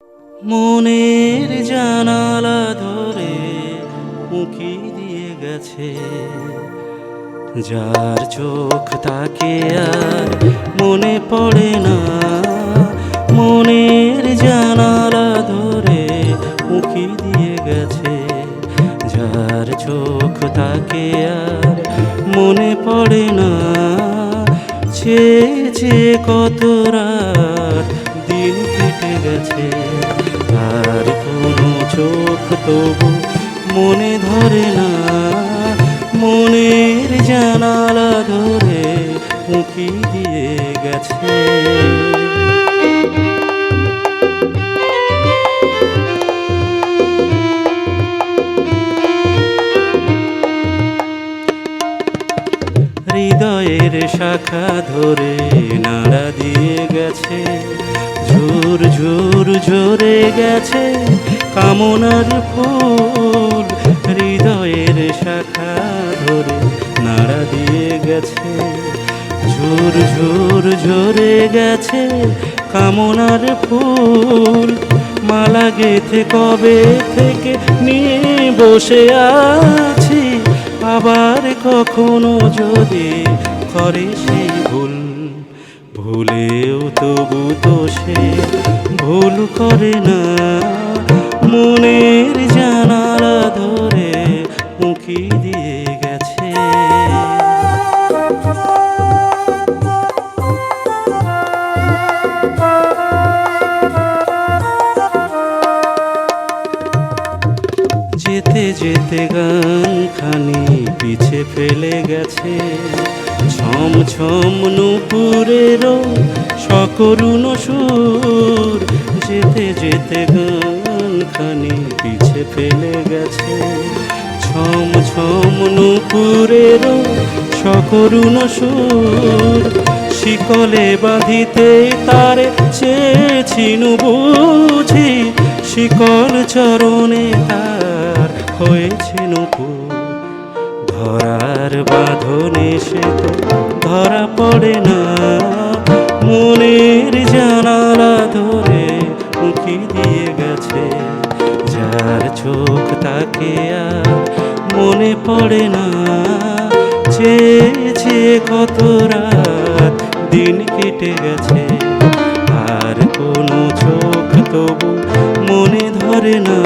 মনের জানালা ধরে উঁকি দিয়ে গেছে, যার চোখ তাকে আর মনে পড়ে না। মনের জানালা ধরে উঁকি দিয়ে গেছে, যার চোখ তাকে আর মনে পড়ে না। চেয়ে চেয়ে কত রাত দিন কেটে গেছে, আর কোনো চোখ তবু মনে ধরে না। মনের জানালা ধরে উঁকি দিয়ে গেছে। হৃদয়ের শাখা ধরে নাড়া দিয়ে গেছে, ঝুর ঝুর ঝরে গেছে কামনার ফুল। হৃদয়ের শাখা ধরে নাড়া দিয়ে গেছে, ঝুর ঝুর ঝরে গেছে কামনার ফুল। মালা গেথে কবে থেকে নিয়ে বসে আছি, আবার কখনো যদি করে সেই ভুল। ভুলেও তবু তো সে ভুল করে না। মনের জানালা ধরে উঁকি দিয়ে গেছে। যেতে যেতে গানখানি পিছে ফেলে গেছে, ছম ছম নূপুরেরও সকরুণ সুর। যেতে যেতে গানখানি পিছে ফেলে গেছে, ছম ছম নূপুরেরও সকরুণ সুর। শিকলে বাঁধিতে তারে চেয়েছিনু বুঝি, শিকল চরণে তার হয়েছে নূপুর। ধরার বাঁধনে সে তো ধরা পড়ে না। মনের জানালা ধরে উঁকি দিয়ে গেছে, যার চোখ তাকে আর মনে পড়ে না। চেয়ে চেয়ে কত রাত দিন কেটে গেছে, আর কোনো চোখ তবু মনে ধরে না।